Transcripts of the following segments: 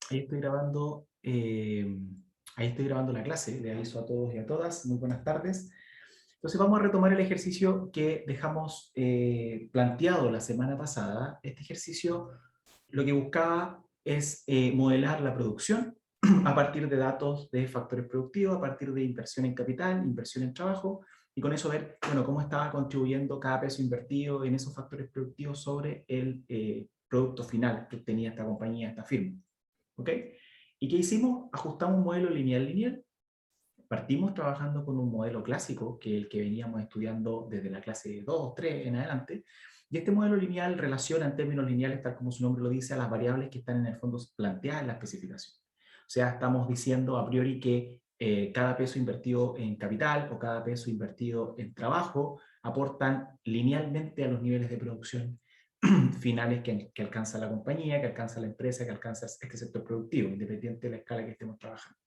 Ahí estoy grabando la clase, le aviso a todos y a todas, muy buenas tardes. Entonces vamos a retomar el ejercicio que dejamos planteado la semana pasada. Este ejercicio lo que buscaba es modelar la producción a partir de datos de factores productivos, a partir de inversión en capital, inversión en trabajo, y con eso ver, bueno, cómo estaba contribuyendo cada peso invertido en esos factores productivos sobre el producto final que tenía esta compañía, esta firma. ¿Ok? ¿Y qué hicimos? Ajustamos un modelo lineal. Partimos trabajando con un modelo clásico, que es el que veníamos estudiando desde la clase 2, 3 en adelante, y este modelo lineal relaciona en términos lineales, tal como su nombre lo dice, a las variables que están en el fondo planteadas en la especificación. O sea, estamos diciendo a priori que cada peso invertido en capital o cada peso invertido en trabajo aportan linealmente a los niveles de producción finales que alcanza la compañía, que alcanza la empresa, que alcanza este sector productivo, independiente de la escala que estemos trabajando.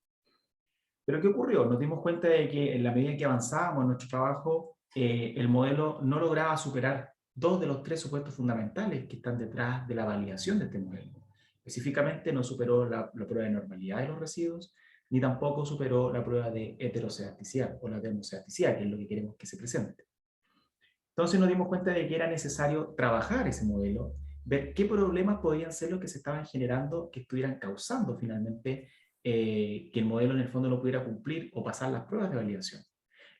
Pero ¿qué ocurrió? Nos dimos cuenta de que en la medida que avanzábamos en nuestro trabajo, el modelo no lograba superar dos de los tres supuestos fundamentales que están detrás de la validación de este modelo. Específicamente no superó la prueba de normalidad de los residuos, ni tampoco superó la prueba de heterocedasticidad o la de homocedasticidad, que es lo que queremos que se presente. Entonces nos dimos cuenta de que era necesario trabajar ese modelo, ver qué problemas podían ser los que se estaban generando, que estuvieran causando finalmente que el modelo en el fondo no pudiera cumplir o pasar las pruebas de validación.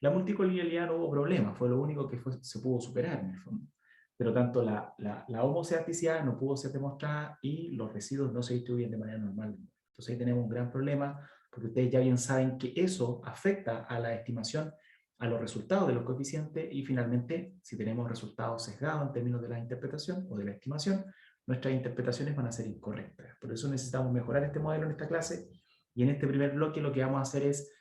La multicolinialidad no hubo problema, fue lo único que se pudo superar en el fondo. Pero tanto la homocedasticidad no pudo ser demostrada y los residuos no se distribuyen de manera normal. Entonces ahí tenemos un gran problema, porque ustedes ya bien saben que eso afecta a la estimación, a los resultados de los coeficientes, y finalmente, si tenemos resultados sesgados en términos de la interpretación o de la estimación, nuestras interpretaciones van a ser incorrectas. Por eso necesitamos mejorar este modelo en esta clase, y en este primer bloque lo que vamos a hacer es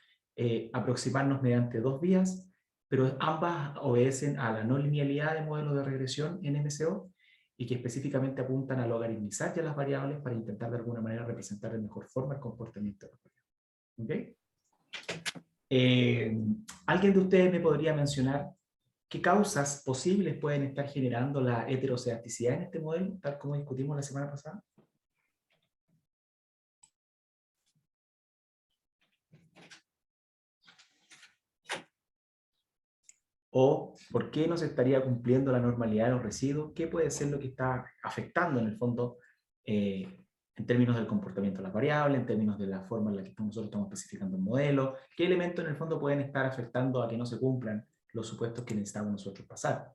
aproximarnos mediante dos vías, pero ambas obedecen a la no linealidad de modelos de regresión en MCO y que específicamente apuntan a logaritmizar ya las variables para intentar de alguna manera representar de mejor forma el comportamiento de las variables. ¿Okay? ¿Alguien de ustedes me podría mencionar qué causas posibles pueden estar generando la heterocedasticidad en este modelo, tal como discutimos la semana pasada? ¿O por qué no se estaría cumpliendo la normalidad de los residuos? ¿Qué puede ser lo que está afectando en el fondo en términos del comportamiento de las variables, en términos de la forma en la que nosotros estamos especificando el modelo? ¿Qué elementos en el fondo pueden estar afectando a que no se cumplan los supuestos que necesitamos nosotros pasar?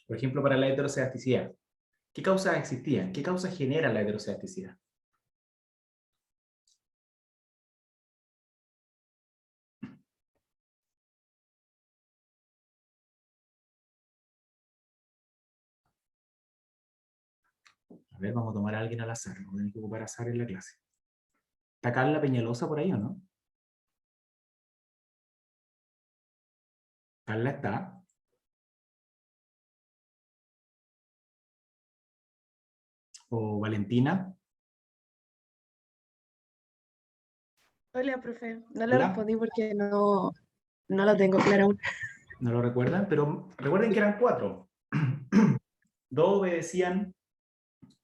Por ejemplo, para la heterocedasticidad, ¿qué causas existían? ¿Qué causas generan la heterocedasticidad? A ver, vamos a tomar a alguien al azar. Vamos a tener que ocupar azar en la clase. ¿Está Carla Peñalosa por ahí o no? Carla está. ¿O Valentina? Hola, profe. No le Hola. respondí porque no lo tengo claro aún. No lo recuerdan, pero recuerden que eran cuatro. Dos obedecían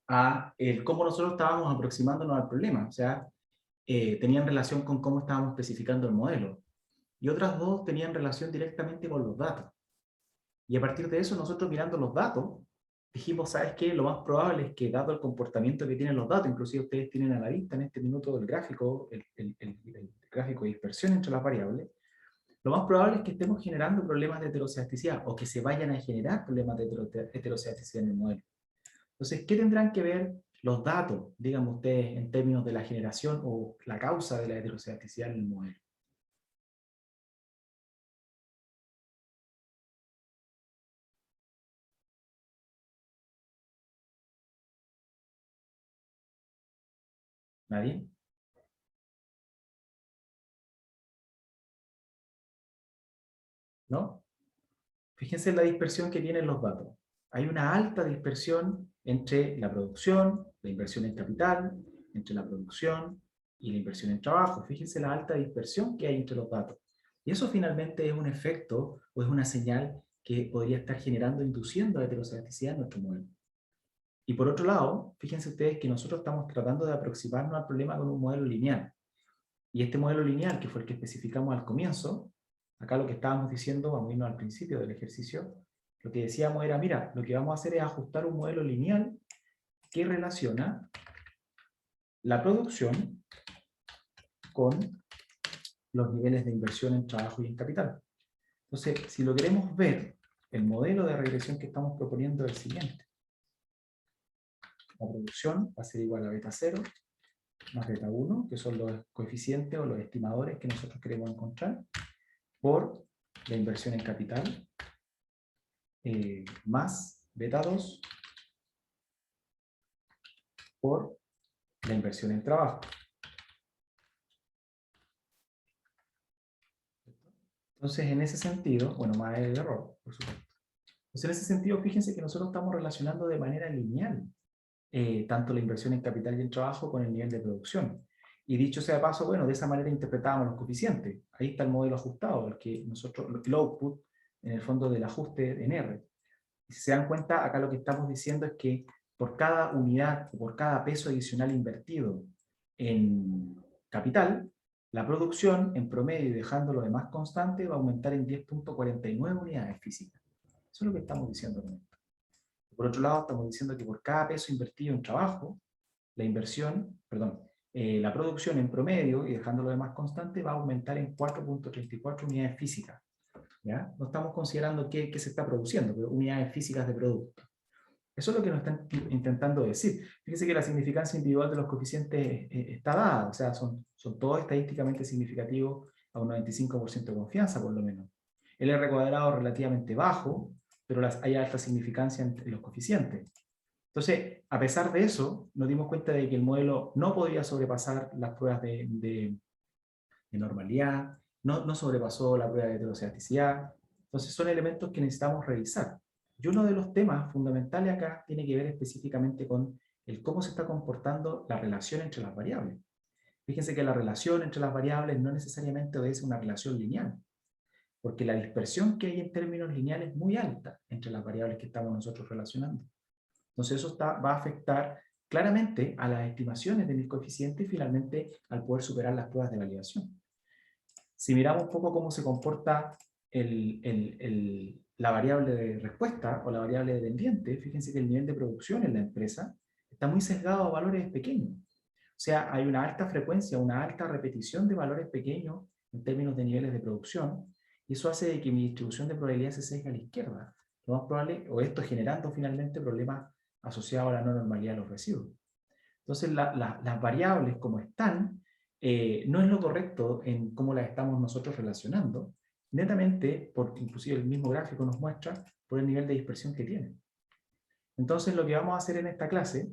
a cómo nosotros estábamos aproximándonos al problema. O sea, tenían relación con cómo estábamos especificando el modelo. Y otras dos tenían relación directamente con los datos. Y a partir de eso, nosotros mirando los datos, dijimos, ¿sabes qué? Lo más probable es que, dado el comportamiento que tienen los datos, inclusive ustedes tienen a la vista en este minuto el gráfico, el gráfico de dispersión entre las variables, lo más probable es que estemos generando problemas de heterocedasticidad o que se vayan a generar problemas de heterocedasticidad en el modelo. Entonces, ¿qué tendrán que ver los datos, díganme ustedes, en términos de la generación o la causa de la heterocedasticidad en el modelo? ¿Nadie? ¿No? Fíjense en la dispersión que tienen los datos. Hay una alta dispersión entre la producción, la inversión en capital, entre la producción y la inversión en trabajo. Fíjense la alta dispersión que hay entre los datos. Y eso finalmente es un efecto o es una señal que podría estar generando, induciendo heterocedasticidad en nuestro modelo. Y por otro lado, fíjense ustedes que nosotros estamos tratando de aproximarnos al problema con un modelo lineal. Y este modelo lineal, que fue el que especificamos al comienzo, acá lo que estábamos diciendo, vamos a irnos al principio del ejercicio, lo que decíamos era, mira, lo que vamos a hacer es ajustar un modelo lineal que relaciona la producción con los niveles de inversión en trabajo y en capital. Entonces, si lo queremos ver, el modelo de regresión que estamos proponiendo es el siguiente. La producción va a ser igual a beta 0 más beta 1, que son los coeficientes o los estimadores que nosotros queremos encontrar, por la inversión en capital, más beta 2 por la inversión en trabajo. Entonces, en ese sentido, bueno, más el error, por supuesto. Entonces, en ese sentido, fíjense que nosotros estamos relacionando de manera lineal tanto la inversión en capital y en trabajo con el nivel de producción. Y dicho sea de paso, bueno, de esa manera interpretábamos los coeficientes. Ahí está el modelo ajustado, el que nosotros, el output, en el fondo del ajuste en R. Y si se dan cuenta, acá lo que estamos diciendo es que por cada unidad o por cada peso adicional invertido en capital, la producción en promedio, y dejando lo demás constante, va a aumentar en 10.49 unidades físicas. Eso es lo que estamos diciendo con esto. Por otro lado, estamos diciendo que por cada peso invertido en trabajo, la producción en promedio, y dejando lo demás constante, va a aumentar en 4.34 unidades físicas. ¿Ya? No estamos considerando qué se está produciendo, pero unidades físicas de producto. Eso es lo que nos están intentando decir. Fíjense que la significancia individual de los coeficientes está dada, o sea, son todos estadísticamente significativos a un 95% de confianza, por lo menos. El R cuadrado es relativamente bajo, pero hay alta significancia en los coeficientes. Entonces, a pesar de eso, nos dimos cuenta de que el modelo no podía sobrepasar las pruebas de normalidad, no sobrepasó la prueba de heterocedasticidad. Entonces, son elementos que necesitamos revisar. Y uno de los temas fundamentales acá tiene que ver específicamente con el cómo se está comportando la relación entre las variables. Fíjense que la relación entre las variables no necesariamente obedece a una relación lineal, porque la dispersión que hay en términos lineales es muy alta entre las variables que estamos nosotros relacionando. Entonces eso va a afectar claramente a las estimaciones de mis coeficientes y finalmente al poder superar las pruebas de validación. Si miramos un poco cómo se comporta la variable de respuesta o la variable dependiente, fíjense que el nivel de producción en la empresa está muy sesgado a valores pequeños. O sea, hay una alta frecuencia, una alta repetición de valores pequeños en términos de niveles de producción, y eso hace de que mi distribución de probabilidad se sesgue a la izquierda. Lo más probable, o esto generando finalmente problemas asociados a la no normalidad de los residuos. Entonces, las variables como están, no es lo correcto en cómo las estamos nosotros relacionando, netamente, porque inclusive el mismo gráfico nos muestra, por el nivel de dispersión que tienen. Entonces, lo que vamos a hacer en esta clase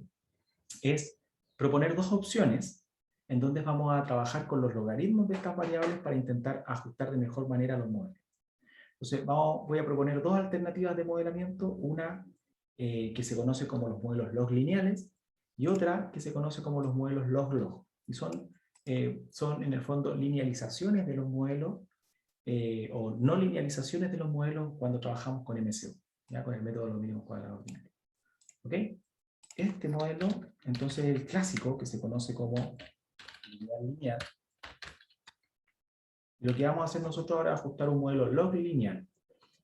es proponer dos opciones en donde vamos a trabajar con los logaritmos de estas variables para intentar ajustar de mejor manera los modelos. Entonces, voy a proponer dos alternativas de modelamiento, una que se conoce como los modelos log lineales y otra que se conoce como los modelos log-log. Y son en el fondo linealizaciones de los modelos o no linealizaciones de los modelos cuando trabajamos con MCO, ya con el método de los mínimos cuadrados ordinarios. ¿Ok? Este modelo, entonces, es el clásico que se conoce como lineal. Lo que vamos a hacer nosotros ahora es ajustar un modelo log lineal.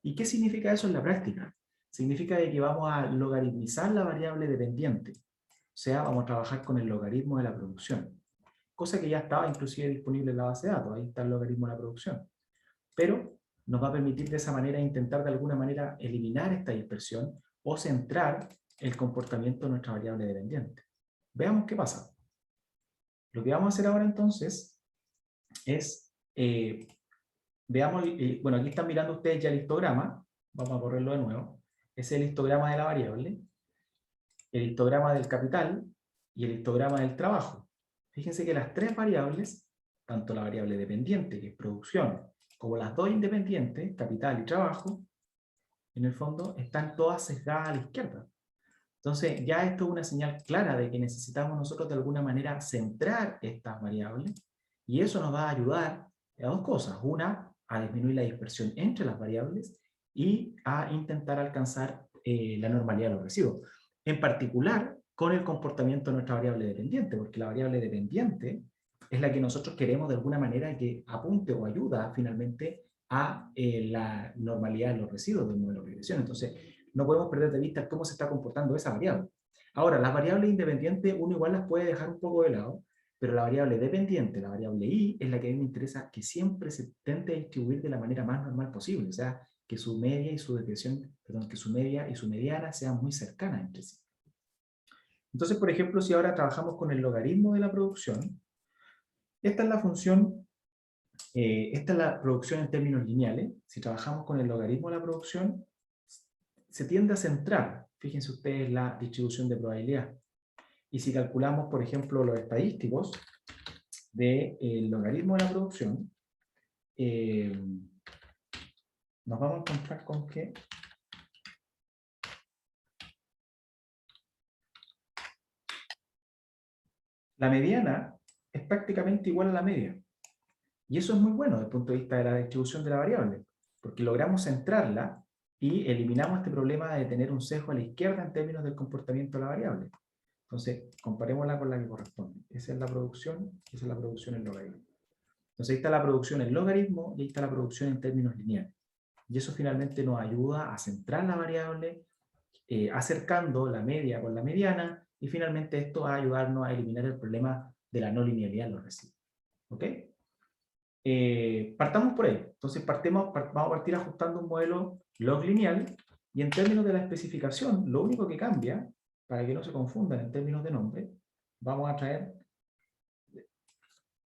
¿Y qué significa eso en la práctica? Significa de que vamos a logaritmizar la variable dependiente. O sea, vamos a trabajar con el logaritmo de la producción. Cosa que ya estaba inclusive disponible en la base de datos. Ahí está el logaritmo de la producción. Pero nos va a permitir de esa manera intentar de alguna manera eliminar esta dispersión o centrar el comportamiento de nuestra variable dependiente. Veamos qué pasa. Lo que vamos a hacer ahora entonces es, veamos, bueno, aquí están mirando ustedes ya el histograma, vamos a correrlo de nuevo. Es el histograma de la variable, el histograma del capital y el histograma del trabajo. Fíjense que las tres variables, tanto la variable dependiente, que es producción, como las dos independientes, capital y trabajo, en el fondo están todas sesgadas a la izquierda. Entonces, ya esto es una señal clara de que necesitamos nosotros de alguna manera centrar estas variables, y eso nos va a ayudar a dos cosas. Una, a disminuir la dispersión entre las variables y a intentar alcanzar la normalidad de los residuos. En particular, con el comportamiento de nuestra variable dependiente, porque la variable dependiente es la que nosotros queremos de alguna manera que apunte o ayuda finalmente a la normalidad de los residuos del modelo de regresión. Entonces, no podemos perder de vista cómo se está comportando esa variable. Ahora, las variables independientes uno igual las puede dejar un poco de lado, pero la variable dependiente, la variable i, es la que a mí me interesa que siempre se intente distribuir de la manera más normal posible, o sea, que su media y su desviación, perdón, que su media y su mediana sean muy cercanas entre sí. Entonces, por ejemplo, si ahora trabajamos con el logaritmo de la producción, esta es la función, esta es la producción en términos lineales. Si trabajamos con el logaritmo de la producción, se tiende a centrar, fíjense ustedes, la distribución de probabilidad. Y si calculamos, por ejemplo, los estadísticos del logaritmo de la producción, nos vamos a encontrar con que la mediana es prácticamente igual a la media. Y eso es muy bueno desde el punto de vista de la distribución de la variable, porque logramos centrarla y eliminamos este problema de tener un sesgo a la izquierda en términos del comportamiento de la variable. Entonces, comparémosla con la que corresponde. Esa es la producción, esa es la producción en logaritmo. Entonces, ahí está la producción en logaritmo y ahí está la producción en términos lineales. Y eso finalmente nos ayuda a centrar la variable, acercando la media con la mediana, y finalmente esto va a ayudarnos a eliminar el problema de la no linealidad en los residuos. ¿Ok? Partamos por ahí. Entonces vamos a partir ajustando un modelo log lineal, y en términos de la especificación, lo único que cambia, para que no se confundan en términos de nombre, vamos a traer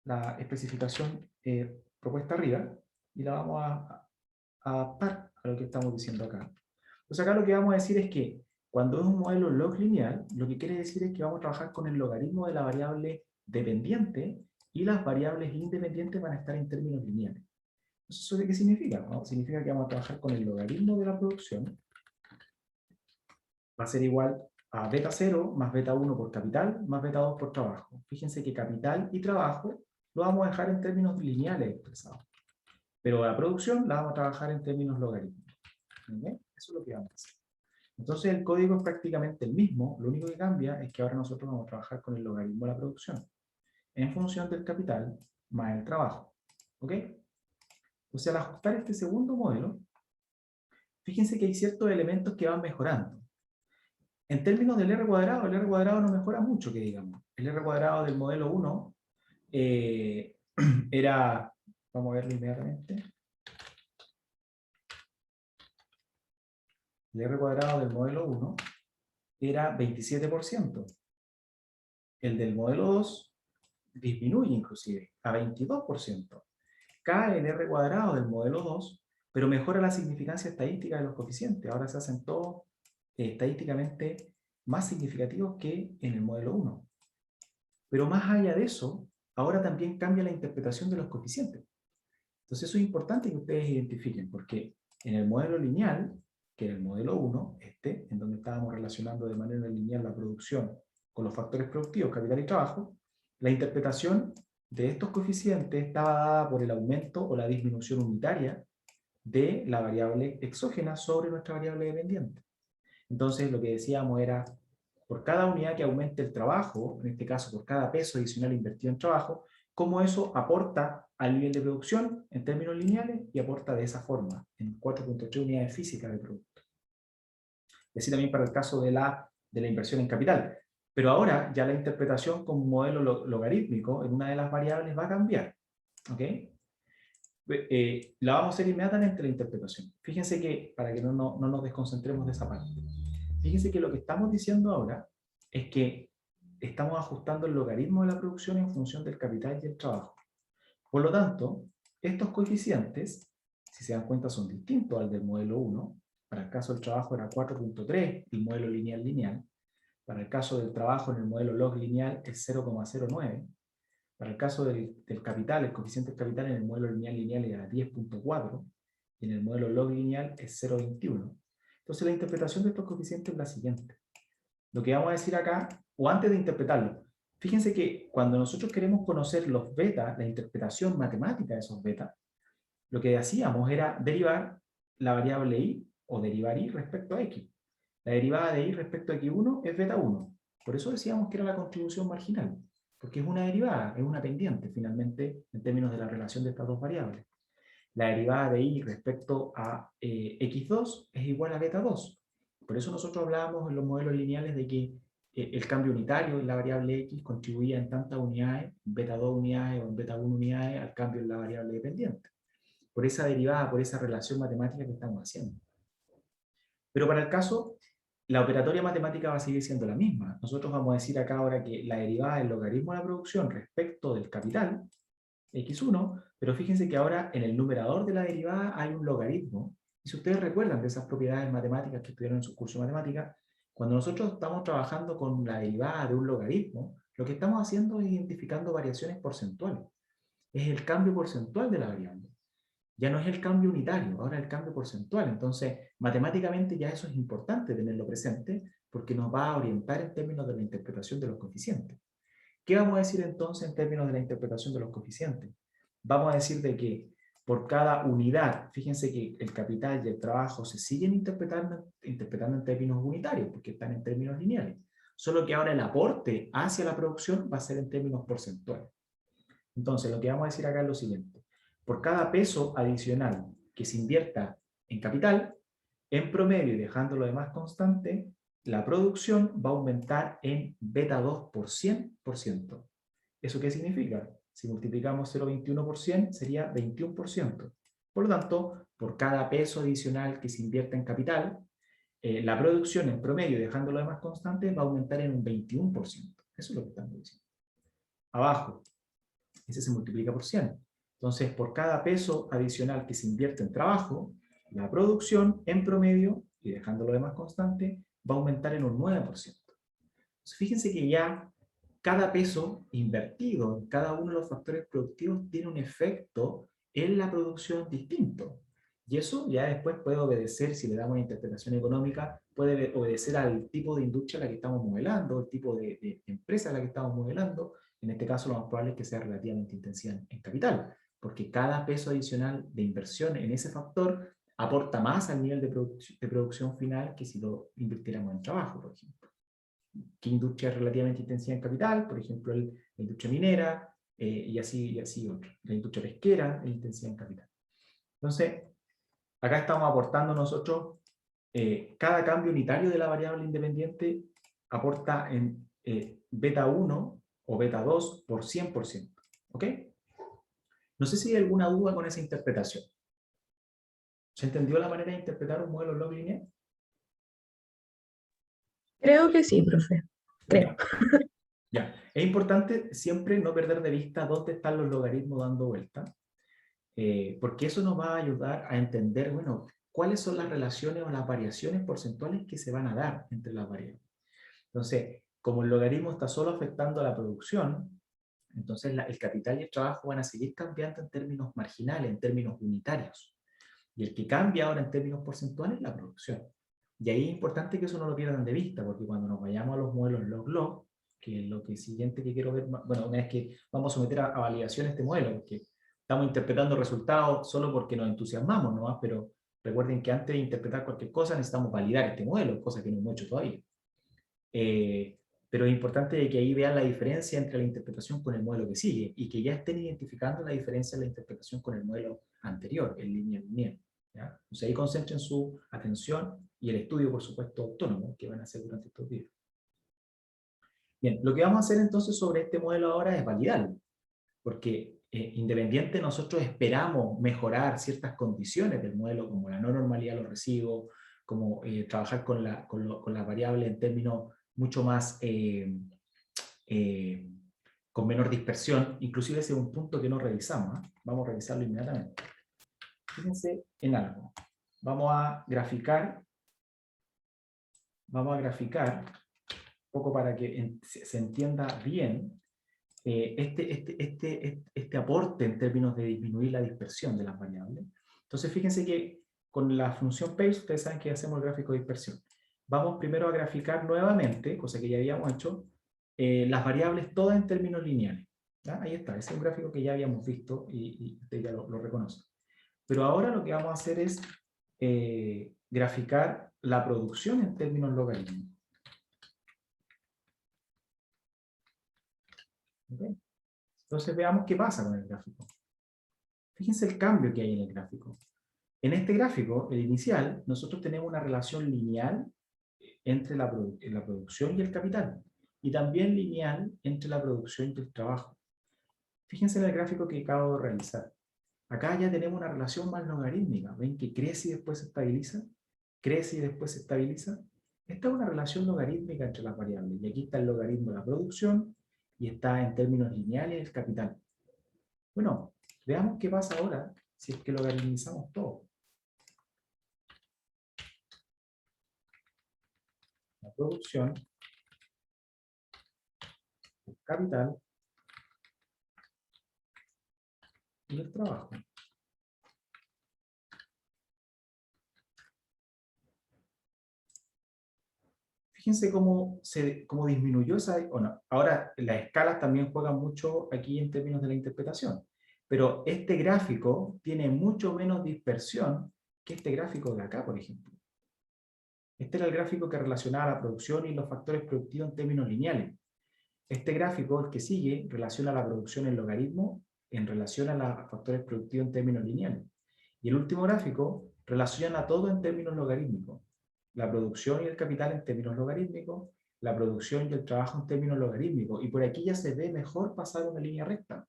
la especificación propuesta arriba y la vamos a adaptar a lo que estamos diciendo acá. Entonces acá lo que vamos a decir es que cuando es un modelo log lineal, lo que quiere decir es que vamos a trabajar con el logaritmo de la variable dependiente, y las variables independientes van a estar en términos lineales. ¿Eso qué significa? ¿No? Significa que vamos a trabajar con el logaritmo de la producción, va a ser igual a beta 0 más beta 1 por capital más beta 2 por trabajo. Fíjense que capital y trabajo lo vamos a dejar en términos lineales expresados, pero la producción la vamos a trabajar en términos logarítmicos. ¿Okay? Eso es lo que vamos a hacer. Entonces el código es prácticamente el mismo, lo único que cambia es que ahora nosotros vamos a trabajar con el logaritmo de la producción, en función del capital más el trabajo. ¿Ok? Entonces al ajustar este segundo modelo, fíjense que hay ciertos elementos que van mejorando. En términos del R cuadrado, el R cuadrado no mejora mucho, que digamos. El R cuadrado del modelo 1 era, vamos a verlo inmediatamente, el R cuadrado del modelo 1 era 27%. El del modelo 2 disminuye inclusive a 22%. Cae el R cuadrado del modelo 2, pero mejora la significancia estadística de los coeficientes. Ahora se hacen todos estadísticamente más significativos que en el modelo 1. Pero más allá de eso, ahora también cambia la interpretación de los coeficientes. Entonces eso es importante que ustedes identifiquen, porque en el modelo lineal, que era el modelo 1, en donde estábamos relacionando de manera lineal la producción con los factores productivos, capital y trabajo, la interpretación de estos coeficientes estaba dada por el aumento o la disminución unitaria de la variable exógena sobre nuestra variable dependiente. Entonces lo que decíamos era, por cada unidad que aumente el trabajo, en este caso por cada peso adicional invertido en trabajo, cómo eso aporta al nivel de producción en términos lineales, y aporta de esa forma, en 4.3 unidades físicas de producto. Y así también para el caso de la inversión en capital. Pero ahora ya la interpretación con un modelo logarítmico en una de las variables va a cambiar. ¿Ok? La vamos a hacer inmediatamente la interpretación. Fíjense que, para que no nos desconcentremos de esa parte, fíjense que lo que estamos diciendo ahora es que estamos ajustando el logaritmo de la producción en función del capital y el trabajo. Por lo tanto, estos coeficientes, si se dan cuenta, son distintos al del modelo 1. Para el caso del trabajo era 4.3, el modelo lineal. Para el caso del trabajo en el modelo log lineal es 0,09. Para el caso del capital, el coeficiente del capital en el modelo lineal era 10.4, y en el modelo log lineal es 0,21. Entonces la interpretación de estos coeficientes es la siguiente. lo que vamos a decir acá, o antes de interpretarlo, fíjense que cuando nosotros queremos conocer los betas, la interpretación matemática de esos betas, lo que hacíamos era derivar la variable y, o derivar y respecto a x. La derivada de y respecto a x1 es beta 1. Por eso decíamos que era la contribución marginal, porque es una derivada, es una pendiente, finalmente, en términos de la relación de estas dos variables. La derivada de y respecto a x2 es igual a beta 2. Por eso nosotros hablábamos en los modelos lineales de que el cambio unitario en la variable x contribuía en tantas unidades, beta 2 unidades o en beta 1 unidades, al cambio en la variable dependiente. Por esa derivada, por esa relación matemática que estamos haciendo. Pero para el caso, la operatoria matemática va a seguir siendo la misma. Nosotros vamos a decir acá ahora que la derivada del logaritmo de la producción respecto del capital, x1, pero fíjense que ahora en el numerador de la derivada hay un logaritmo. Y si ustedes recuerdan de esas propiedades matemáticas que estudiaron en su curso de matemática, cuando nosotros estamos trabajando con la derivada de un logaritmo, lo que estamos haciendo es identificando variaciones porcentuales. Es el cambio porcentual de la variable. Ya no es el cambio unitario, ahora es el cambio porcentual. Entonces, matemáticamente ya eso es importante tenerlo presente porque nos va a orientar en términos de la interpretación de los coeficientes. ¿Qué vamos a decir entonces en términos de la interpretación de los coeficientes? Vamos a decir de que por cada unidad, fíjense que el capital y el trabajo se siguen interpretando en términos unitarios, porque están en términos lineales. Solo que ahora el aporte hacia la producción va a ser en términos porcentuales. Entonces, lo que vamos a decir acá es lo siguiente. Por cada peso adicional que se invierta en capital, en promedio y dejando lo demás constante, la producción va a aumentar en beta 2 por 100%. ¿Eso qué significa? Si multiplicamos 0,21 por 100 sería 21%. Por lo tanto, por cada peso adicional que se invierta en capital, la producción en promedio, dejando lo demás constante, va a aumentar en un 21%. Eso es lo que estamos diciendo. Abajo, ese se multiplica por 100. Entonces, por cada peso adicional que se invierte en trabajo, la producción en promedio, y dejando lo demás constante, va a aumentar en un 9%. Entonces, fíjense que ya cada peso invertido en cada uno de los factores productivos tiene un efecto en la producción distinto. Y eso ya después puede obedecer, si le damos una interpretación económica, puede obedecer al tipo de industria a la que estamos modelando, el tipo de empresa a la que estamos modelando. En este caso, lo más probable es que sea relativamente intensiva en capital, porque cada peso adicional de inversión en ese factor aporta más al nivel de producción final que si lo invirtiéramos en trabajo, por ejemplo. ¿Qué industria es relativamente intensiva en capital? Por ejemplo, la industria minera, y así otro. La industria pesquera es intensiva en capital. Entonces, acá estamos aportando nosotros, cada cambio unitario de la variable independiente aporta en beta 1 o beta 2 por 100%. ¿Ok? No sé si hay alguna duda con esa interpretación. ¿Se entendió la manera de interpretar un modelo log lineal? Creo que sí, profe. Creo. Ya. Es importante siempre no perder de vista dónde están los logaritmos dando vuelta, porque eso nos va a ayudar a entender, bueno, cuáles son las relaciones o las variaciones porcentuales que se van a dar entre las variables. Entonces, como el logaritmo está solo afectando a la producción, entonces el capital y el trabajo van a seguir cambiando en términos marginales, en términos unitarios. Y el que cambia ahora en términos porcentuales es la producción. Y ahí es importante que eso no lo pierdan de vista, porque cuando nos vayamos a los modelos log-log, que es lo que siguiente que quiero ver, bueno, una vez que vamos a someter a validación este modelo, porque estamos interpretando resultados solo porque nos entusiasmamos, ¿no? Pero recuerden que antes de interpretar cualquier cosa necesitamos validar este modelo, cosa que no hemos hecho todavía. Pero es importante que ahí vean la diferencia entre la interpretación con el modelo que sigue y que ya estén identificando la diferencia en la interpretación con el modelo anterior, el lineal. ¿Ya? Entonces ahí concentren su atención y el estudio, por supuesto, autónomo que van a hacer durante estos días. Bien, lo que vamos a hacer entonces sobre este modelo ahora es validarlo, porque independiente nosotros esperamos mejorar ciertas condiciones del modelo, como la no normalidad de los residuos, como trabajar con la variable en términos mucho más, con menor dispersión, inclusive ese es un punto que no revisamos, ¿eh? Vamos a revisarlo inmediatamente. Fíjense en algo. Vamos a graficar, un poco para que se entienda bien este aporte en términos de disminuir la dispersión de las variables. Entonces fíjense que con la función PACE, ustedes saben que hacemos el gráfico de dispersión. vamos primero a graficar nuevamente, cosa que ya habíamos hecho, las variables todas en términos lineales. ¿Ya? Ahí está, ese es un gráfico que ya habíamos visto y usted ya lo reconoce. Pero ahora lo que vamos a hacer es graficar la producción en términos logarítmicos. ¿Okay? Entonces veamos qué pasa con el gráfico. Fíjense el cambio que hay en el gráfico. En este gráfico, el inicial, nosotros tenemos una relación lineal entre la producción y el capital, y también lineal entre la producción y el trabajo. Fíjense en el gráfico que acabo de realizar. Acá ya tenemos una relación más logarítmica. ¿Ven que crece y después se estabiliza? Crece y después se estabiliza. Esta es una relación logarítmica entre las variables. Y aquí está el logaritmo de la producción y está en términos lineales el capital. Bueno, veamos qué pasa ahora si es que logaritmizamos todo. La producción, el capital y el trabajo. Fíjense cómo disminuyó esa... Bueno, ahora las escalas también juegan mucho aquí en términos de la interpretación, pero este gráfico tiene mucho menos dispersión que este gráfico de acá, por ejemplo. Este era el gráfico que relacionaba la producción y los factores productivos en términos lineales. Este gráfico, el que sigue, relaciona la producción en logaritmo en relación a los factores productivos en términos lineales. Y el último gráfico relaciona todo en términos logarítmicos. La producción y el capital en términos logarítmicos, la producción y el trabajo en términos logarítmicos. Y por aquí ya se ve mejor pasar una línea recta.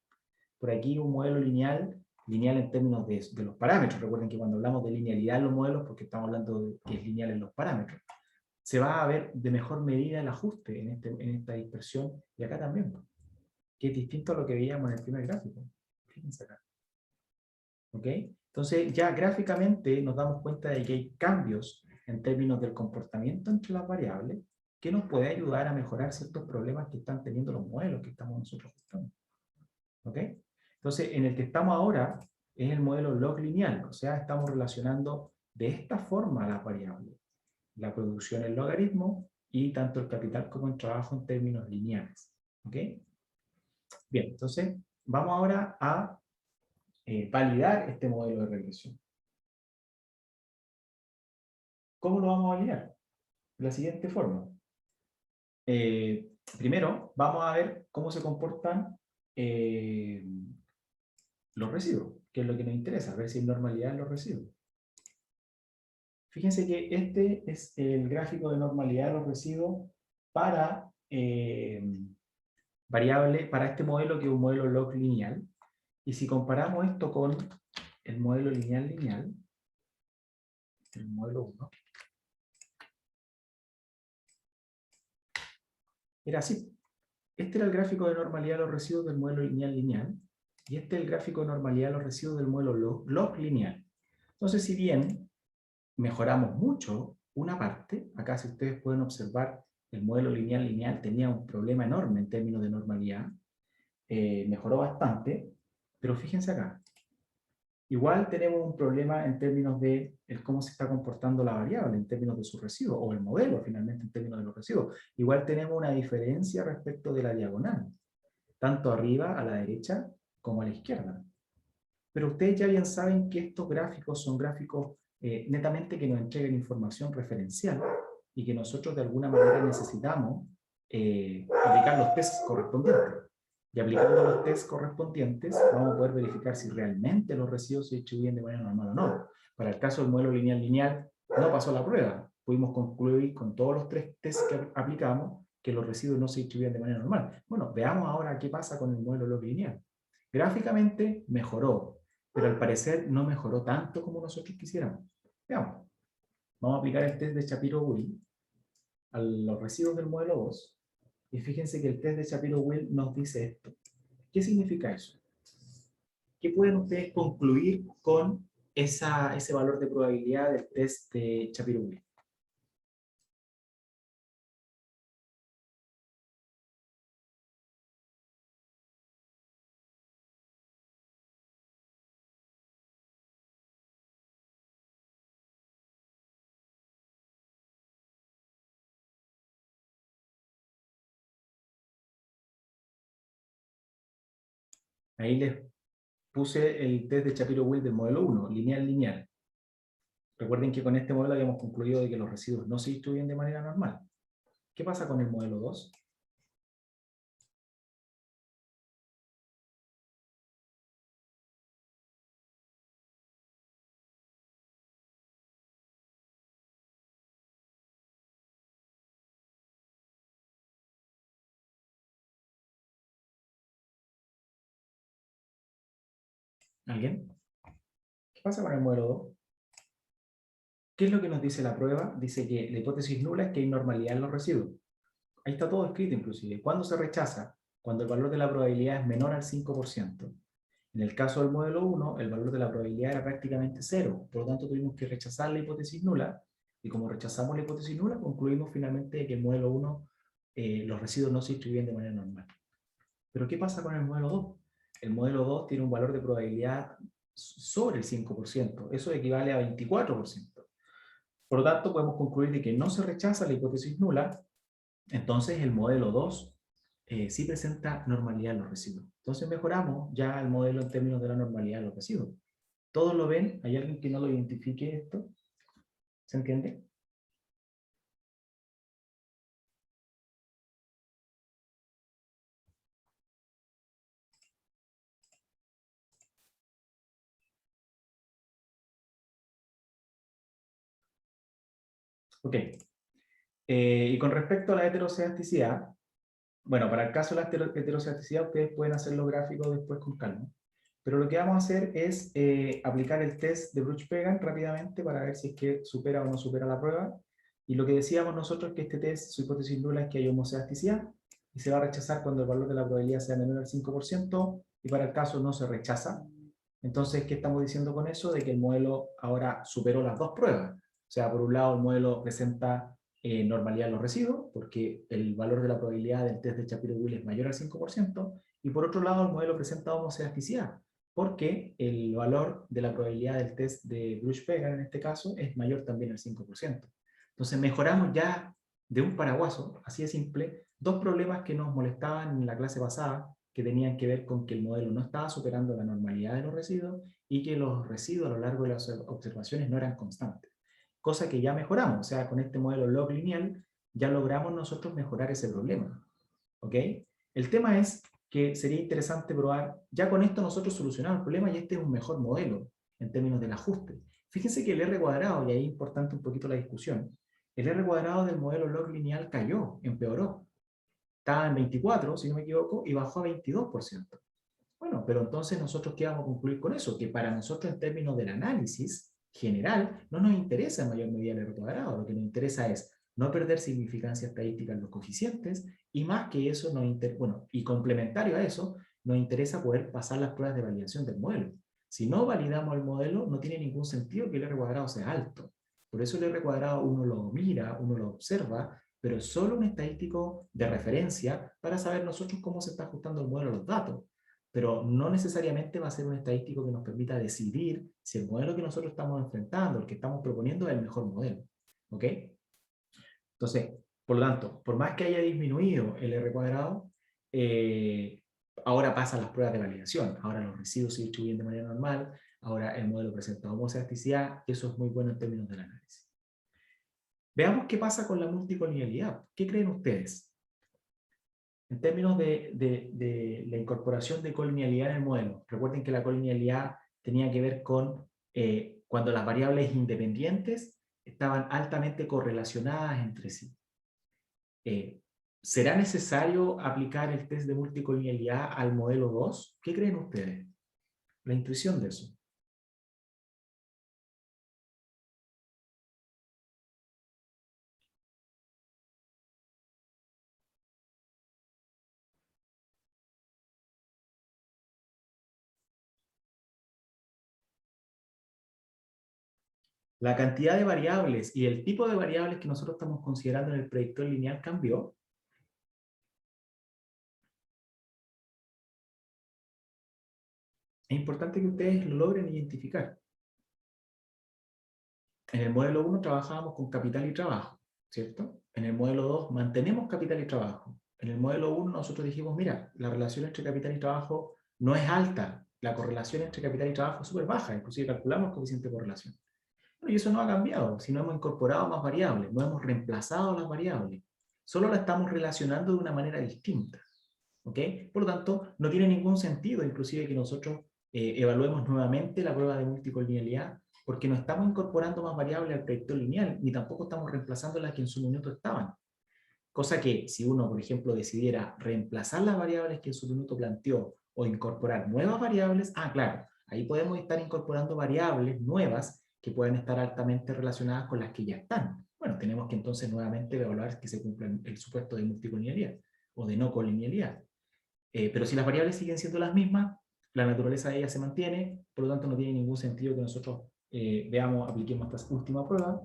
Por aquí un modelo lineal en términos de los parámetros. Recuerden que cuando hablamos de linealidad en los modelos, porque estamos hablando de que es lineal en los parámetros, se va a ver de mejor medida el ajuste en esta dispersión, y acá también, que es distinto a lo que veíamos en el primer gráfico. Fíjense acá. ¿Ok? Entonces ya gráficamente nos damos cuenta de que hay cambios en términos del comportamiento entre las variables que nos puede ayudar a mejorar ciertos problemas que están teniendo los modelos que estamos nosotros buscando. ¿Ok? Entonces, en el que estamos ahora es el modelo log lineal, o sea, estamos relacionando de esta forma las variables. La producción en logaritmo y tanto el capital como el trabajo en términos lineales. ¿Ok? Bien, entonces vamos ahora a validar este modelo de regresión. ¿Cómo lo vamos a validar? De la siguiente forma. Primero, vamos a ver cómo se comportan eh, los residuos, que es lo que nos interesa, ver si hay normalidad en los residuos. Fíjense que este es el gráfico de normalidad de los residuos para variable, para este modelo que es un modelo log lineal. Y si comparamos esto con el modelo lineal, el modelo 1, era así. Este era el gráfico de normalidad de los residuos del modelo lineal, y este es el gráfico de normalidad de los residuos del modelo log lineal. Entonces, si bien mejoramos mucho una parte, acá si ustedes pueden observar, el modelo lineal tenía un problema enorme en términos de normalidad, mejoró bastante, pero fíjense acá, igual tenemos un problema en términos de cómo se está comportando la variable, en términos de su residuo, o el modelo finalmente en términos de los residuos. Igual tenemos una diferencia respecto de la diagonal, tanto arriba a la derecha como a la izquierda. Pero ustedes ya bien saben que estos gráficos son gráficos netamente que nos entregan información referencial y que nosotros de alguna manera necesitamos aplicar los tests correspondientes. Y aplicando los tests correspondientes vamos a poder verificar si realmente los residuos se distribuyen de manera normal o no. Para el caso del modelo lineal no pasó la prueba. Pudimos concluir con todos los tres tests que aplicamos que los residuos no se distribuyen de manera normal. Bueno, veamos ahora qué pasa con el modelo log lineal. Gráficamente mejoró, pero al parecer no mejoró tanto como nosotros quisiéramos. Veamos. Vamos a aplicar el test de Shapiro-Wills a los residuos del modelo 2. Y fíjense que el test de Shapiro-Wills nos dice esto. ¿Qué significa eso? ¿Qué pueden ustedes concluir con ese valor de probabilidad del test de Shapiro-Wills? Ahí les puse el test de Shapiro-Wilk del modelo 1, lineal-lineal. Recuerden que con este modelo habíamos concluido de que los residuos no se distribuyen de manera normal. ¿Qué pasa con el modelo 2? ¿Alguien? ¿Qué pasa con el modelo 2? ¿Qué es lo que nos dice la prueba? Dice que la hipótesis nula es que hay normalidad en los residuos. Ahí está todo escrito inclusive. ¿Cuándo se rechaza? Cuando el valor de la probabilidad es menor al 5%. En el caso del modelo 1, el valor de la probabilidad era prácticamente cero. Por lo tanto, tuvimos que rechazar la hipótesis nula. Y como rechazamos la hipótesis nula, concluimos finalmente que el modelo 1, los residuos no se distribuyen de manera normal. Pero ¿qué pasa con el modelo 2? El modelo 2 tiene un valor de probabilidad sobre el 5%. Eso equivale a 24%. Por lo tanto, podemos concluir de que no se rechaza la hipótesis nula. Entonces, el modelo 2 sí presenta normalidad en los residuos. Entonces, mejoramos ya el modelo en términos de la normalidad de los residuos. ¿Todos lo ven? ¿Hay alguien que no lo identifique esto? ¿Se entiende? Ok. Y con respecto a la heteroscedasticidad, bueno, para el caso de la heteroscedasticidad, ustedes pueden hacer los gráficos después con calma. Pero lo que vamos a hacer es aplicar el test de Bruch-Pegan rápidamente para ver si es que supera o no supera la prueba. Y lo que decíamos nosotros es que este test, su hipótesis nula es que hay homoscedasticidad y se va a rechazar cuando el valor de la probabilidad sea menor al 5% y para el caso no se rechaza. Entonces, ¿qué estamos diciendo con eso? De que el modelo ahora superó las dos pruebas. O sea, por un lado el modelo presenta normalidad en los residuos, porque el valor de la probabilidad del test de Shapiro-Wilk es mayor al 5%, y por otro lado el modelo presenta homoscedasticidad, porque el valor de la probabilidad del test de Bruch-Pegan en este caso es mayor también al 5%. Entonces mejoramos ya de un paraguaso, así de simple, dos problemas que nos molestaban en la clase pasada, que tenían que ver con que el modelo no estaba superando la normalidad de los residuos y que los residuos a lo largo de las observaciones no eran constantes. Cosa que ya mejoramos, o sea, con este modelo log lineal ya logramos nosotros mejorar ese problema. ¿Ok? El tema es que sería interesante probar, ya con esto nosotros solucionamos el problema y este es un mejor modelo en términos del ajuste. Fíjense que el R cuadrado, y ahí es importante un poquito la discusión, el R cuadrado del modelo log lineal cayó, empeoró. Estaba en 24, si no me equivoco, y bajó a 22%. Bueno, pero entonces nosotros ¿qué vamos a concluir con eso? Que para nosotros en términos del análisis general no nos interesa en mayor medida el R cuadrado, lo que nos interesa es no perder significancia estadística en los coeficientes y más que eso, bueno, y complementario a eso, nos interesa poder pasar las pruebas de validación del modelo. Si no validamos el modelo, no tiene ningún sentido que el R cuadrado sea alto. Por eso el R cuadrado uno lo mira, uno lo observa, pero es solo un estadístico de referencia para saber nosotros cómo se está ajustando el modelo a los datos, pero no necesariamente va a ser un estadístico que nos permita decidir si el modelo que nosotros estamos enfrentando, el que estamos proponiendo, es el mejor modelo. ¿Ok? Entonces, por lo tanto, por más que haya disminuido el R cuadrado, ahora pasan las pruebas de validación. Ahora los residuos se distribuyen de manera normal, ahora el modelo presenta homoscedasticidad, eso es muy bueno en términos del análisis. Veamos qué pasa con la multicolinialidad. ¿Qué creen ustedes? En términos de la incorporación de colinealidad en el modelo, recuerden que la colinealidad tenía que ver con cuando las variables independientes estaban altamente correlacionadas entre sí. ¿Será necesario aplicar el test de multicolinialidad al modelo 2? ¿Qué creen ustedes? La intuición de eso. La cantidad de variables y el tipo de variables que nosotros estamos considerando en el predictor lineal cambió. Es importante que ustedes lo logren identificar. En el modelo 1 trabajábamos con capital y trabajo, ¿cierto? En el modelo 2 mantenemos capital y trabajo. En el modelo 1 nosotros dijimos, mira, la relación entre capital y trabajo no es alta. La correlación entre capital y trabajo es súper baja, inclusive calculamos el coeficiente de correlación. Bueno, y eso no ha cambiado, si no hemos incorporado más variables, no hemos reemplazado las variables, solo la estamos relacionando de una manera distinta. ¿Ok? Por lo tanto, no tiene ningún sentido, inclusive, que nosotros evaluemos nuevamente la prueba de multicollinealidad, porque no estamos incorporando más variables al predictor lineal, ni tampoco estamos reemplazando las que en su minuto estaban. Cosa que, si uno, por ejemplo, decidiera reemplazar las variables que en su minuto planteó, o incorporar nuevas variables, claro, ahí podemos estar incorporando variables nuevas que pueden estar altamente relacionadas con las que ya están. Bueno, tenemos que entonces nuevamente evaluar que se cumpla el supuesto de multicollinealidad, o de no colinealidad. Pero si las variables siguen siendo las mismas, la naturaleza de ellas se mantiene, por lo tanto no tiene ningún sentido que nosotros apliquemos esta última prueba.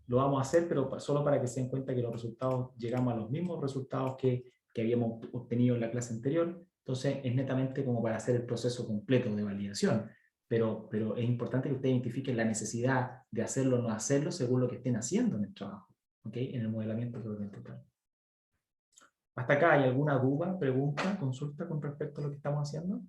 Lo vamos a hacer, pero solo para que se den cuenta que los resultados, llegamos a los mismos resultados que habíamos obtenido en la clase anterior. Entonces es netamente como para hacer el proceso completo de validación. Pero es importante que ustedes identifiquen la necesidad de hacerlo o no hacerlo según lo que estén haciendo en el trabajo, ¿okay? En el modelamiento de orden total. ¿Hasta acá hay alguna duda, pregunta, consulta con respecto a lo que estamos haciendo?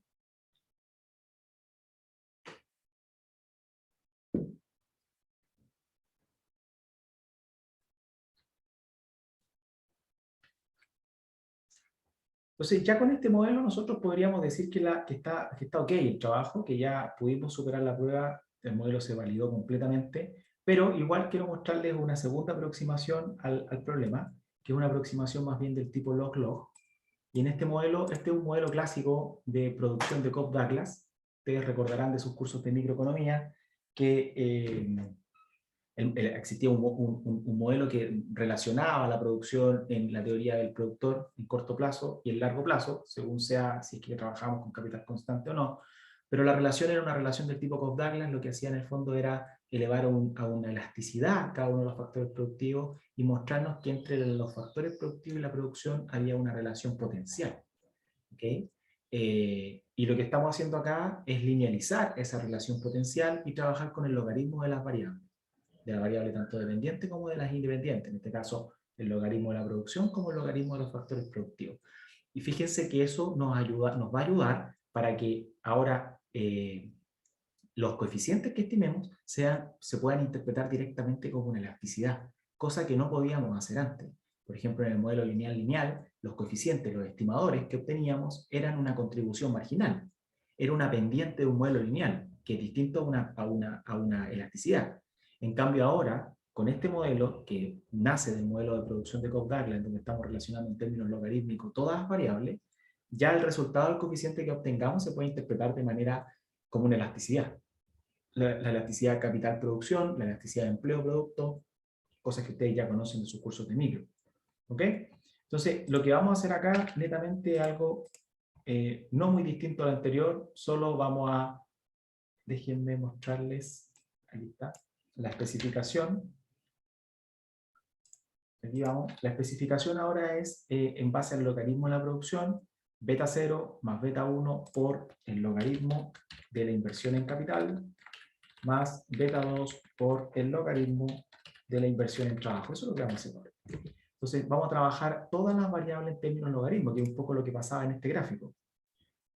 Entonces, ya con este modelo nosotros podríamos decir que está ok el trabajo, que ya pudimos superar la prueba, el modelo se validó completamente, pero igual quiero mostrarles una segunda aproximación al problema, que es una aproximación más bien del tipo log-log. Y en este modelo, este es un modelo clásico de producción de Cobb-Douglas. Ustedes recordarán de sus cursos de microeconomía que existía un modelo que relacionaba la producción en la teoría del productor en corto plazo y en largo plazo, según sea si es que trabajamos con capital constante o no, pero la relación era una relación del tipo Cobb-Douglas. Lo que hacía en el fondo era elevar a una elasticidad cada uno de los factores productivos y mostrarnos que entre los factores productivos y la producción había una relación potencial. ¿Okay? Y lo que estamos haciendo acá es linealizar esa relación potencial y trabajar con el logaritmo de las variables, de la variable tanto dependiente como de las independientes, en este caso el logaritmo de la producción como el logaritmo de los factores productivos. Y fíjense que eso nos va a ayudar para que ahora los coeficientes que estimemos se puedan interpretar directamente como una elasticidad, cosa que no podíamos hacer antes. Por ejemplo, en el modelo lineal-lineal, los coeficientes, los estimadores que obteníamos eran una contribución marginal. Era una pendiente de un modelo lineal, que es distinto a una elasticidad. En cambio ahora, con este modelo, que nace del modelo de producción de Cobb-Douglas, en donde estamos relacionando en términos logarítmicos todas las variables, ya el resultado del coeficiente que obtengamos se puede interpretar de manera como una elasticidad. La elasticidad capital-producción, la elasticidad de empleo-producto, cosas que ustedes ya conocen de sus cursos de micro. ¿Ok? Entonces, lo que vamos a hacer acá, netamente, es algo no muy distinto al anterior, solo vamos a, déjenme mostrarles, ahí está, la especificación. Aquí vamos. La especificación ahora es en base al logaritmo de la producción, beta 0 más beta 1 por el logaritmo de la inversión en capital, más beta 2 por el logaritmo de la inversión en trabajo. Eso es lo que vamos a hacer ahora. Entonces, vamos a trabajar todas las variables en términos logaritmos, que es un poco lo que pasaba en este gráfico.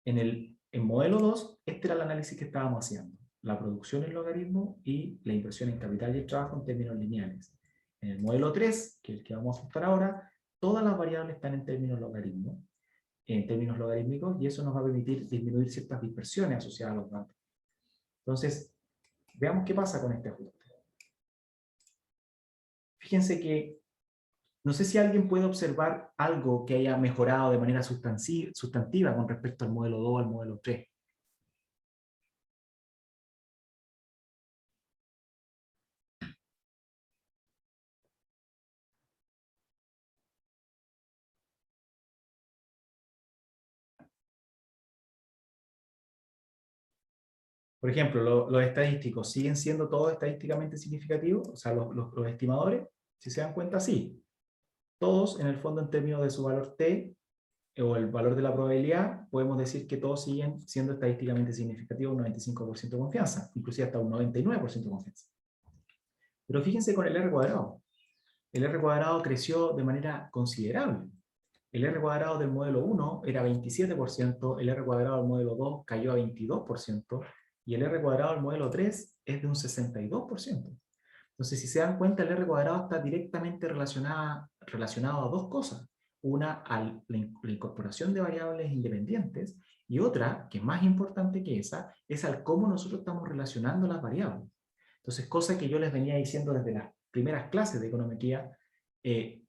En modelo 2, este era el análisis que estábamos haciendo. La producción en logaritmo y la inversión en capital y el trabajo en términos lineales. En el modelo 3, que es el que vamos a ajustar ahora, todas las variables están en términos logarítmicos, y eso nos va a permitir disminuir ciertas dispersiones asociadas a los datos. Entonces, veamos qué pasa con este ajuste. Fíjense que no sé si alguien puede observar algo que haya mejorado de manera sustantiva con respecto al modelo 2 al modelo 3. Por ejemplo, los estadísticos siguen siendo todos estadísticamente significativos, o sea, los estimadores, si se dan cuenta, sí. Todos, en el fondo, en términos de su valor t, o el valor de la probabilidad, podemos decir que todos siguen siendo estadísticamente significativos, un 95% de confianza, inclusive hasta un 99% de confianza. Pero fíjense con el R cuadrado. El R cuadrado creció de manera considerable. El R cuadrado del modelo 1 era 27%, el R cuadrado del modelo 2 cayó a 22%, y el R cuadrado del modelo 3 es de un 62%. Entonces, si se dan cuenta, el R cuadrado está directamente relacionado a dos cosas. Una, a la incorporación de variables independientes, y otra, que es más importante que esa, es al cómo nosotros estamos relacionando las variables. Entonces, cosa que yo les venía diciendo desde las primeras clases de econometría,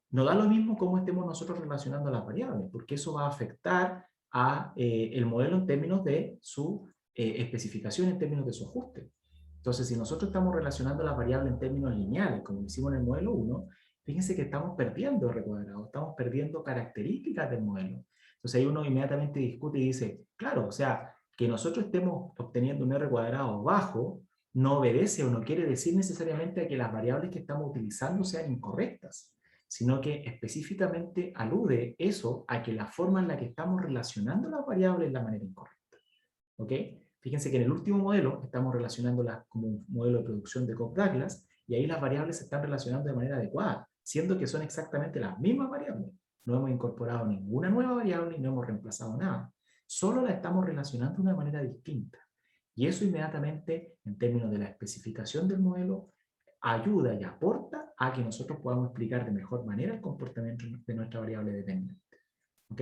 no da lo mismo cómo estemos nosotros relacionando las variables, porque eso va a afectar a el modelo en términos de su especificación, en términos de su ajuste. Entonces, si nosotros estamos relacionando las variables en términos lineales, como hicimos en el modelo 1, fíjense que estamos perdiendo R cuadrado, estamos perdiendo características del modelo. Entonces ahí uno inmediatamente discute y dice, claro, o sea, que nosotros estemos obteniendo un R cuadrado bajo no obedece o no quiere decir necesariamente a que las variables que estamos utilizando sean incorrectas, sino que específicamente alude eso a que la forma en la que estamos relacionando las variables es la manera incorrecta. ¿Ok? Fíjense que en el último modelo estamos relacionándolas como un modelo de producción de Cobb-Douglas, y ahí las variables se están relacionando de manera adecuada, siendo que son exactamente las mismas variables. No hemos incorporado ninguna nueva variable y no hemos reemplazado nada. Solo la estamos relacionando de una manera distinta. Y eso inmediatamente, en términos de la especificación del modelo, ayuda y aporta a que nosotros podamos explicar de mejor manera el comportamiento de nuestra variable dependiente. ¿Ok?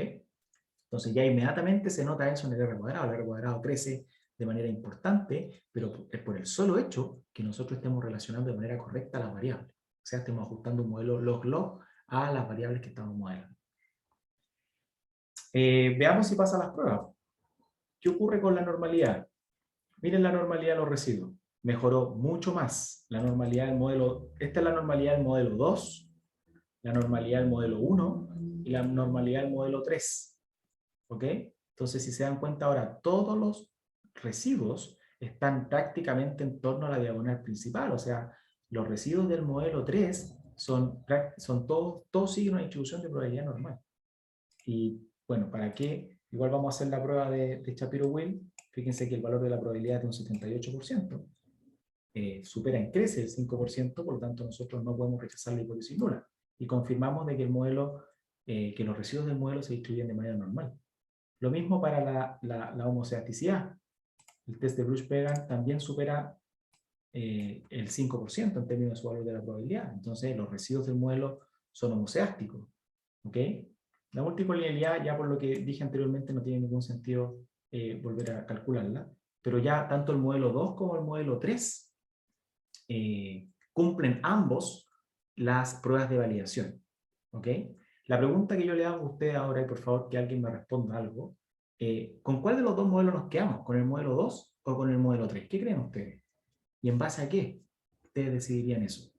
Entonces ya inmediatamente se nota eso en el R cuadrado. El R cuadrado crece de manera importante, pero es por el solo hecho que nosotros estemos relacionando de manera correcta las variables. O sea, estemos ajustando un modelo log-log a las variables que estamos modelando. Veamos si pasa las pruebas. ¿Qué ocurre con la normalidad? Miren la normalidad de los residuos. Mejoró mucho más. La normalidad del modelo, esta es la normalidad del modelo 2, la normalidad del modelo 1 y la normalidad del modelo 3. ¿Ok? Entonces, si se dan cuenta ahora, todos los residuos están prácticamente en torno a la diagonal principal. O sea, los residuos del modelo 3 son todos siguen una distribución de probabilidad normal. Y bueno, ¿para qué? Igual vamos a hacer la prueba de Shapiro-Wilk. Fíjense que el valor de la probabilidad es de un 78%. Supera en crece el 5%, por lo tanto nosotros no podemos rechazar la hipótesis nula. Y confirmamos de que el modelo, que los residuos del modelo se distribuyen de manera normal. Lo mismo para la homoceasticidad. El test de Bruch-Pegan también supera el 5% en términos de su valor de la probabilidad. Entonces los residuos del modelo son homoceásticos. ¿Ok? La multicolinialidad, ya por lo que dije anteriormente, no tiene ningún sentido volver a calcularla, pero ya tanto el modelo 2 como el modelo 3 cumplen ambos las pruebas de validación. ¿Ok? La pregunta que yo le hago a usted ahora, y por favor que alguien me responda algo, ¿con cuál de los dos modelos nos quedamos? ¿Con el modelo 2 o con el modelo 3? ¿Qué creen ustedes? ¿Y en base a qué ustedes decidirían eso?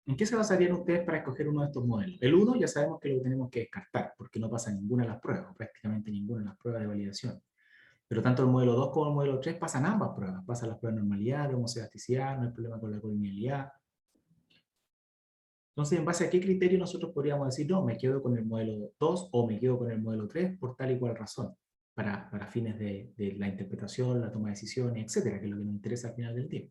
¿En qué se basarían ustedes para escoger uno de estos modelos? El 1 ya sabemos que lo tenemos que descartar, porque no pasa ninguna de las pruebas, prácticamente ninguna de las pruebas de validación. Pero tanto el modelo 2 como el modelo 3 pasan ambas pruebas. Pasan las pruebas de normalidad, de homocedasticidad, no hay problema con la colonialidad. Entonces, ¿en base a qué criterio nosotros podríamos decir, no, me quedo con el modelo 2 o me quedo con el modelo 3 por tal y cual razón? Para fines de la interpretación, la toma de decisiones, etcétera, que es lo que nos interesa al final del día.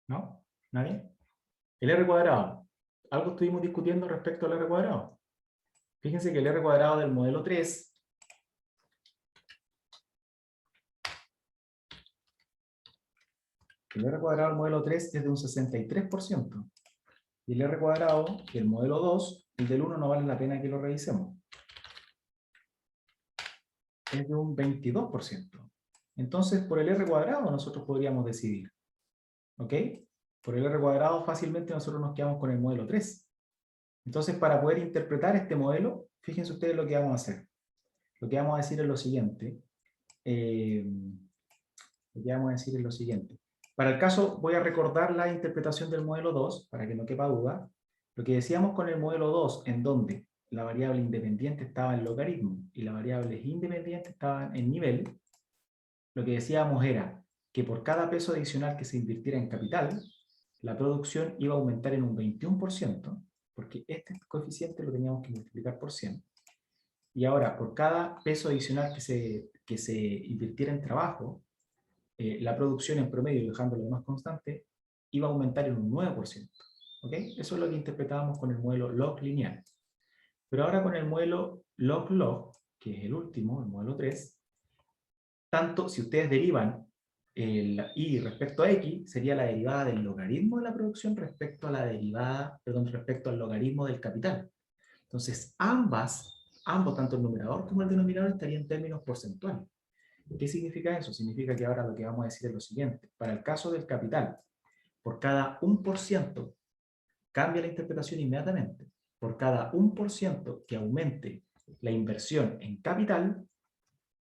¿No? ¿Nadie? El R cuadrado. Algo estuvimos discutiendo respecto al R cuadrado. Fíjense que el R cuadrado del modelo 3 el R cuadrado del modelo 3 es de un 63%. Y el R cuadrado del modelo 2, el del 1 no vale la pena que lo revisemos. Es de un 22%. Entonces, por el R cuadrado nosotros podríamos decidir. ¿Ok? Por el R cuadrado fácilmente nosotros nos quedamos con el modelo 3. Entonces, para poder interpretar este modelo, fíjense ustedes lo que vamos a hacer. Lo que vamos a decir es lo siguiente. lo que vamos a decir es lo siguiente. Para el caso, voy a recordar la interpretación del modelo 2, para que no quepa duda. Lo que decíamos con el modelo 2, en donde la variable independiente estaba en logaritmo y las variables independientes estaban en nivel, lo que decíamos era que por cada peso adicional que se invirtiera en capital, la producción iba a aumentar en un 21%, porque este coeficiente lo teníamos que multiplicar por 100. Y ahora, por cada peso adicional que se invirtiera en trabajo, la producción en promedio, dejándolo más constante, iba a aumentar en un 9%. ¿Ok? Eso es lo que interpretábamos con el modelo log lineal. Pero ahora con el modelo log-log, que es el último, el modelo 3, tanto si ustedes derivan el y respecto a x, sería la derivada del logaritmo de la producción respecto a la derivada, perdón, respecto al logaritmo del capital. Entonces, ambos, tanto el numerador como el denominador, estarían en términos porcentuales. ¿Qué significa eso? Significa que ahora lo que vamos a decir es lo siguiente. Para el caso del capital, por cada 1%, cambia la interpretación inmediatamente. Por cada 1% que aumente la inversión en capital,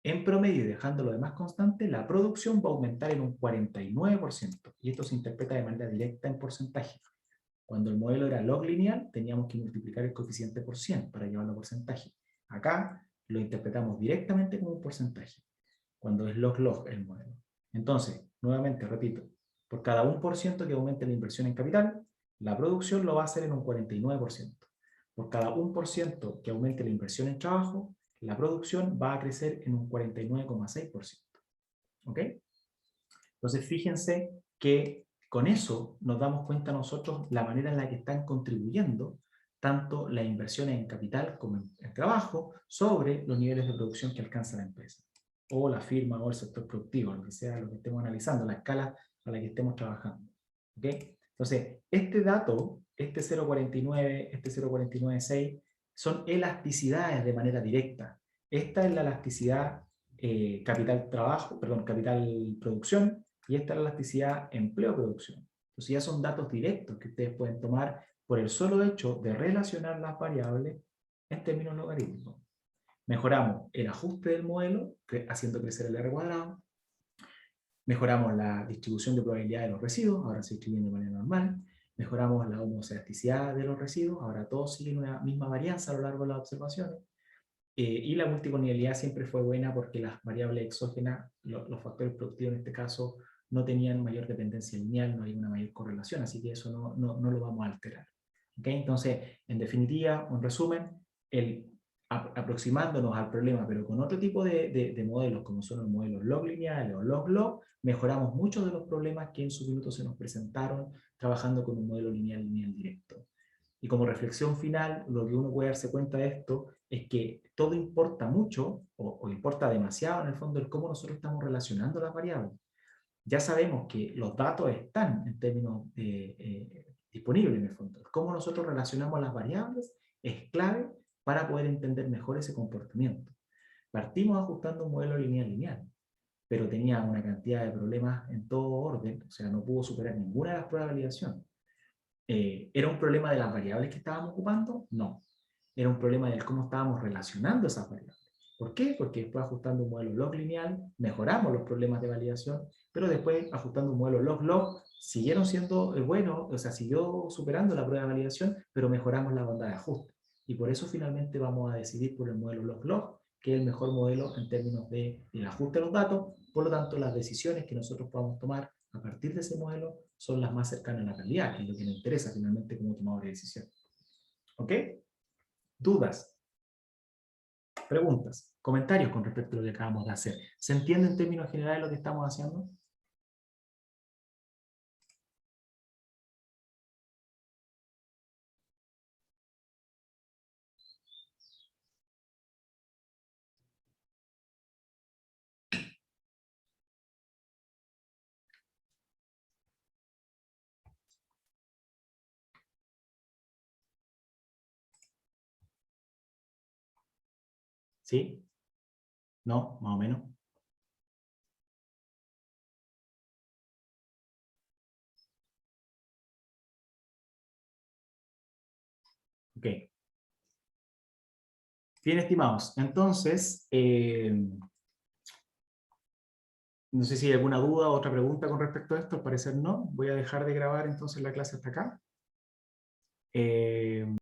en promedio, y dejando lo demás constante, la producción va a aumentar en un 49%. Y esto se interpreta de manera directa en porcentaje. Cuando el modelo era log lineal, teníamos que multiplicar el coeficiente por 100 para llevarlo a porcentaje. Acá lo interpretamos directamente como un porcentaje, cuando es log-log el modelo. Entonces, nuevamente, repito, por cada 1% que aumente la inversión en capital, la producción lo va a hacer en un 49%. Por cada 1% que aumente la inversión en trabajo, la producción va a crecer en un 49,6%. ¿Ok? Entonces, fíjense que con eso nos damos cuenta nosotros la manera en la que están contribuyendo tanto las inversiones en capital como en trabajo sobre los niveles de producción que alcanza la empresa, o la firma, o el sector productivo, lo que sea lo que estemos analizando, la escala a la que estemos trabajando. ¿Ok? Entonces, este dato, este 0,49, este 0,496, son elasticidades de manera directa. Esta es la elasticidad capital trabajo, perdón, capital producción, y esta es la elasticidad empleo-producción. Entonces ya son datos directos que ustedes pueden tomar por el solo hecho de relacionar las variables en términos logarítmicos. Mejoramos el ajuste del modelo, haciendo crecer el R cuadrado. Mejoramos la distribución de probabilidad de los residuos, ahora se distribuyen de manera normal. Mejoramos la homoelasticidad de los residuos, ahora todos siguen una misma varianza a lo largo de las observaciones. Y la multicolonialidad siempre fue buena porque las variables exógenas, los factores productivos en este caso, no tenían mayor dependencia lineal, no hay una mayor correlación, así que eso no lo vamos a alterar. ¿Okay? Entonces, en definitiva, en resumen, aproximándonos al problema, pero con otro tipo de modelos, como son los modelos log lineales o log-log, mejoramos muchos de los problemas que en su minuto se nos presentaron trabajando con un modelo lineal directo. Y como reflexión final, lo que uno puede darse cuenta de esto es que todo importa mucho, o importa demasiado en el fondo, el cómo nosotros estamos relacionando las variables. Ya sabemos que los datos están en términos disponibles en el fondo. Cómo nosotros relacionamos las variables es clave para poder entender mejor ese comportamiento. Partimos ajustando un modelo lineal, pero tenía una cantidad de problemas en todo orden, o sea, no pudo superar ninguna de las pruebas de validación. ¿Era un problema de las variables que estábamos ocupando? No. Era un problema de cómo estábamos relacionando esas variables. ¿Por qué? Porque después ajustando un modelo log lineal mejoramos los problemas de validación, pero después ajustando un modelo log-log siguieron siendo buenos, o sea, siguió superando la prueba de validación, pero mejoramos la banda de ajuste. Y por eso finalmente vamos a decidir por el modelo log-log, que es el mejor modelo en términos del ajuste de los datos. Por lo tanto, las decisiones que nosotros podamos tomar a partir de ese modelo son las más cercanas a la realidad, que es lo que nos interesa finalmente como tomadores de decisión. ¿Ok? ¿Dudas? ¿Preguntas? ¿Comentarios con respecto a lo que acabamos de hacer? ¿Se entiende en términos generales lo que estamos haciendo? ¿Sí? ¿No? ¿Más o menos? Ok. Bien, estimados. Entonces, No sé si hay alguna duda o otra pregunta con respecto a esto. Al parecer no. Voy a dejar de grabar entonces la clase hasta acá.